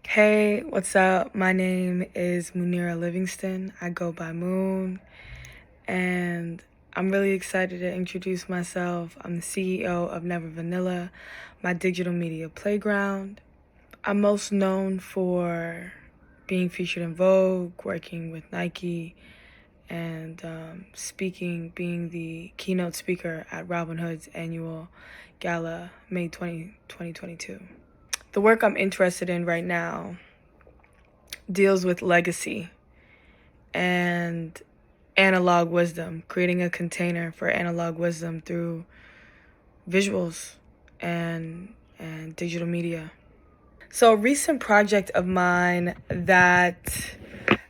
Hey, what's up? My name is Munira Livingston. I go by Moon, and I'm really excited to introduce myself. I'm the CEO of Never Vanilla, my digital media playground. I'm most known for being featured in Vogue, working with Nike, and being the keynote speaker at Robin Hood's annual gala, May 2022. The work I'm interested in right now deals with legacy and analog wisdom, creating a container for analog wisdom through visuals and digital media. So a recent project of mine that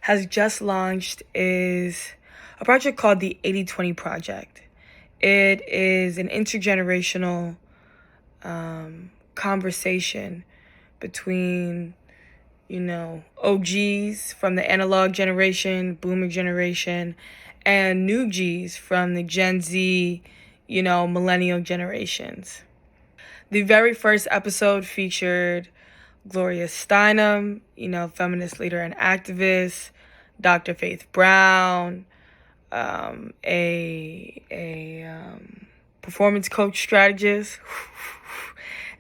has just launched is a project called the 80/20 Project. It is an intergenerational conversation between OGs from the analog generation, boomer generation, and new Gs from the Gen Z, millennial generations. The very first episode featured Gloria Steinem, feminist leader and activist, Dr. Faith Brown, a performance coach strategist,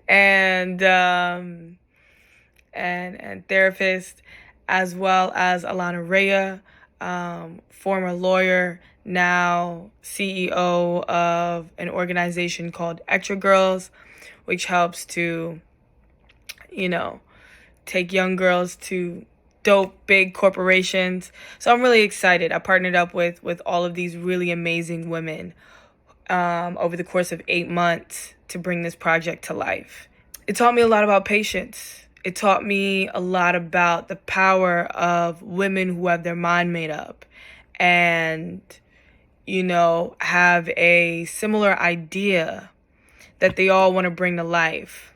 and and therapist, as well as Alana Rhea, former lawyer, now CEO of an organization called Etre Girls, which helps to, take young girls to dope big corporations. So I'm really excited. I partnered up with all of these really amazing women over the course of 8 months to bring this project to life. It taught me a lot about patience. It taught me a lot about the power of women who have their mind made up and, have a similar idea that they all want to bring to life.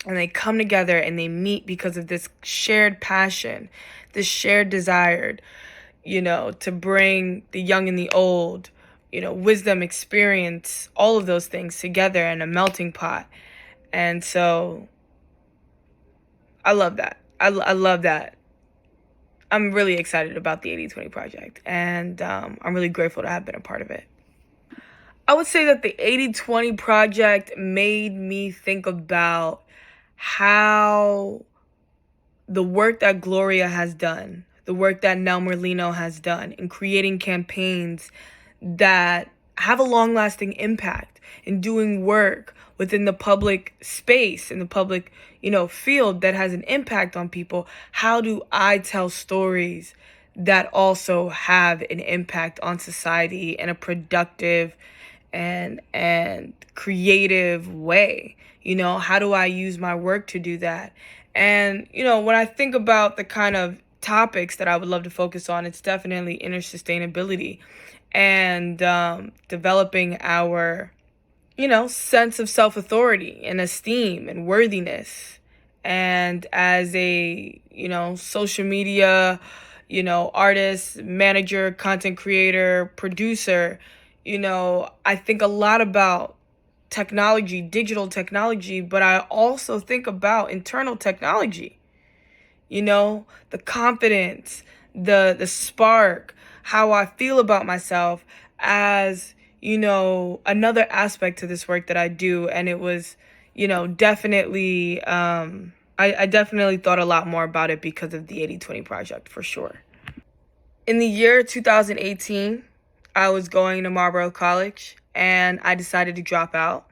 And they come together and they meet because of this shared passion, this shared desire, to bring the young and the old, wisdom, experience, all of those things together in a melting pot. And so I love that. I love that. I'm really excited about the 80/20 project, and I'm really grateful to have been a part of it. I would say that the 80/20 project made me think about how the work that Gloria has done, the work that Nell Merlino has done in creating campaigns that have a long-lasting impact, in doing work within the public space, in the public, field that has an impact on people. How do I tell stories that also have an impact on society in a productive and creative way? How do I use my work to do that? And, when I think about the kind of topics that I would love to focus on, it's definitely inner sustainability and developing our, sense of self-authority and esteem and worthiness. And as a, social media, artist, manager, content creator, producer, I think a lot about technology, digital technology, but I also think about internal technology, the confidence, the spark, how I feel about myself as, another aspect to this work that I do. And it was, definitely, I definitely thought a lot more about it because of the 80/20 project, for sure. In the year 2018, I was going to Marlborough College and I decided to drop out.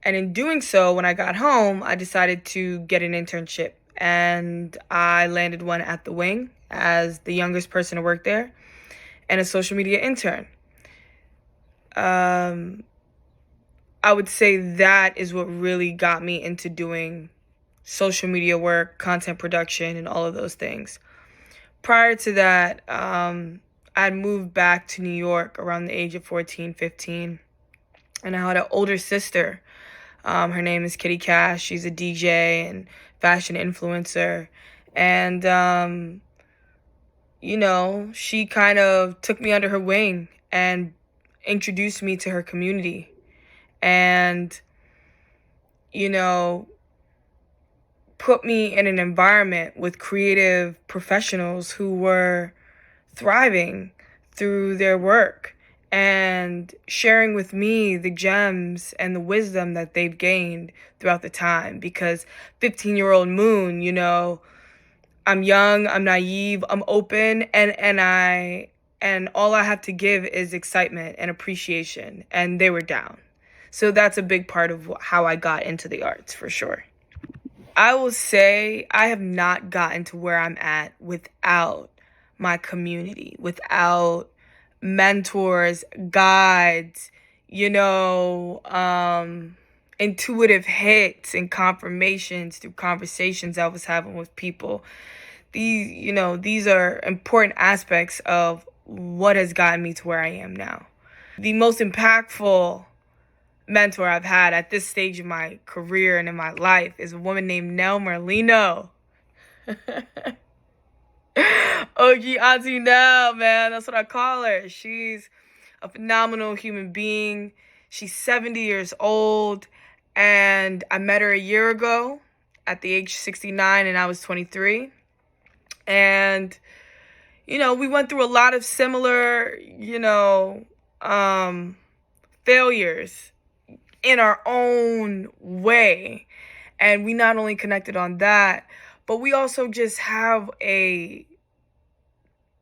And in doing so, when I got home, I decided to get an internship. And I landed one at the Wing as the youngest person to work there and a social media intern. I would say that is what really got me into doing social media work, content production, and all of those things. Prior to that, I'd moved back to New York around the age of 14, 15. And I had an older sister. Her name is Kitty Cash. She's a DJ and fashion influencer. And, she kind of took me under her wing and introduced me to her community. And, put me in an environment with creative professionals who were thriving through their work and sharing with me the gems and the wisdom that they've gained throughout the time. Because 15-year-old Moon, I'm young, I'm naive, I'm open, and all I have to give is excitement and appreciation, and they were down. So that's a big part of how I got into the arts, for sure. I will say I have not gotten to where I'm at without my community, without mentors, guides, intuitive hits and confirmations through conversations I was having with people. These are important aspects of what has gotten me to where I am now. The most impactful mentor I've had at this stage of my career and in my life is a woman named Nell Merlino. OG Auntie Nell, man. That's what I call her. She's a phenomenal human being. She's 70 years old, and I met her a year ago at the age 69, and I was 23. And, we went through a lot of similar, failures in our own way. And we not only connected on that, but we also just have a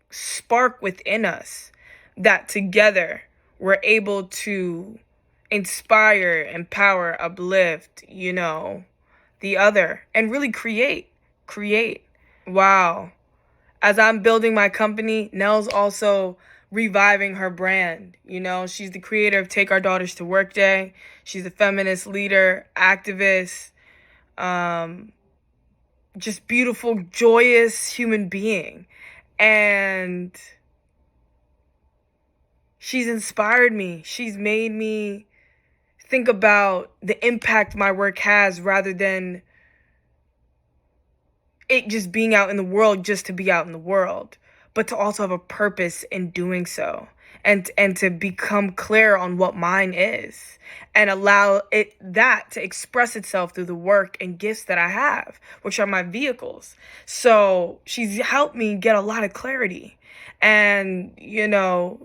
spark within us that together we're able to inspire, empower, uplift, the other, and really create. Wow. As I'm building my company, Nell's also reviving her brand. She's the creator of Take Our Daughters to Work Day. She's a feminist leader, activist, just beautiful, joyous human being. And she's inspired me. She's made me think about the impact my work has rather than it just being out in the world just to be out in the world, but to also have a purpose in doing so, and to become clear on what mine is and allow that to express itself through the work and gifts that I have, which are my vehicles. So she's helped me get a lot of clarity. And,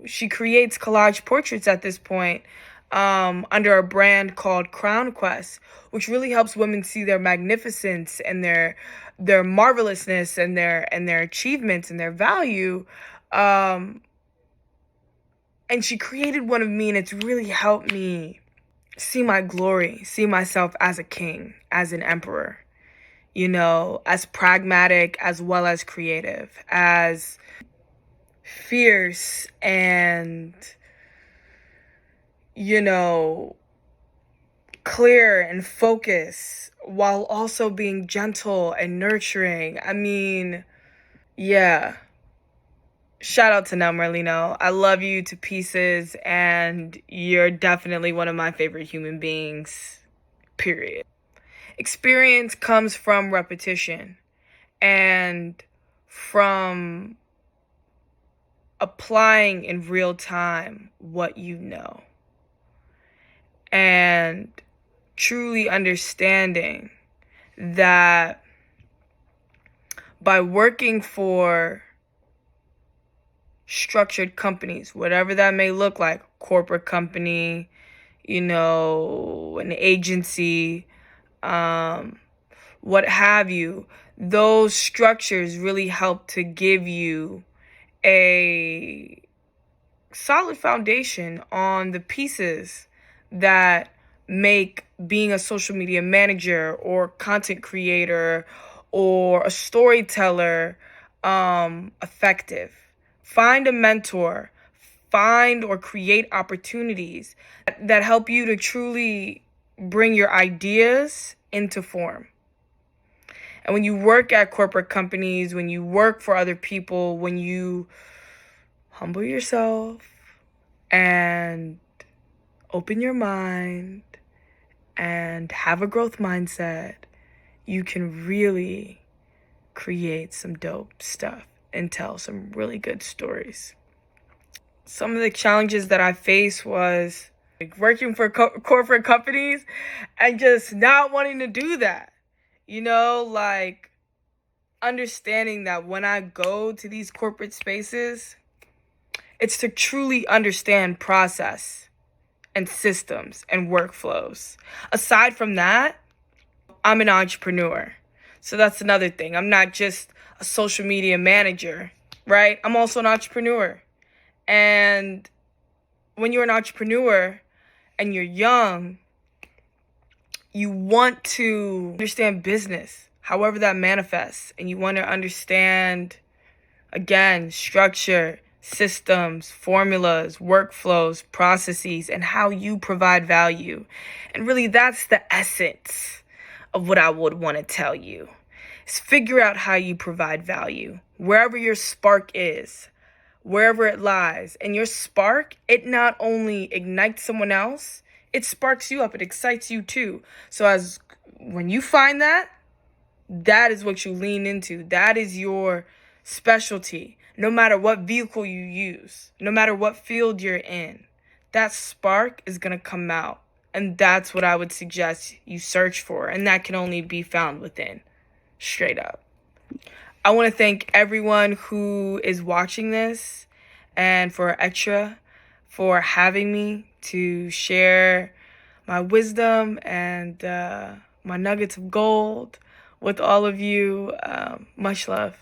she creates collage portraits at this point under a brand called Crown Quest, which really helps women see their magnificence and their marvelousness and their achievements and their value. And she created one of me, and it's really helped me see my glory, see myself as a king, as an emperor, as pragmatic as well as creative, as fierce and, clear and focused, while also being gentle and nurturing. I mean, yeah. Shout out to Nell Merlino. I love you to pieces, and you're definitely one of my favorite human beings, period. Experience comes from repetition and from applying in real time what you know, and truly understanding that by working for structured companies, whatever that may look like, corporate company, an agency, what have you, those structures really help to give you a solid foundation on the pieces that make being a social media manager or content creator or a storyteller effective. Find a mentor, find or create opportunities that help you to truly bring your ideas into form. And when you work at corporate companies, when you work for other people, when you humble yourself and open your mind and have a growth mindset, you can really create some dope stuff and tell some really good stories. Some of the challenges that I faced was working for corporate companies and just not wanting to do that. Like understanding that when I go to these corporate spaces, it's to truly understand process and systems and workflows. Aside from that, I'm an entrepreneur. So that's another thing. I'm not just a social media manager, right? I'm also an entrepreneur. And when you're an entrepreneur and you're young, you want to understand business, however that manifests. And you want to understand, again, structure, systems, formulas, workflows, processes, and how you provide value. And really, that's the essence of what I would want to tell you. Is figure out how you provide value, wherever your spark is, wherever it lies. And your spark, it not only ignites someone else, it sparks you up, it excites you too. So when you find that, that is what you lean into. That is your specialty. No matter what vehicle you use, no matter what field you're in, that spark is going to come out. And that's what I would suggest you search for. And that can only be found within, straight up. I want to thank everyone who is watching this and for Etre for having me to share my wisdom and my nuggets of gold with all of you. Much love.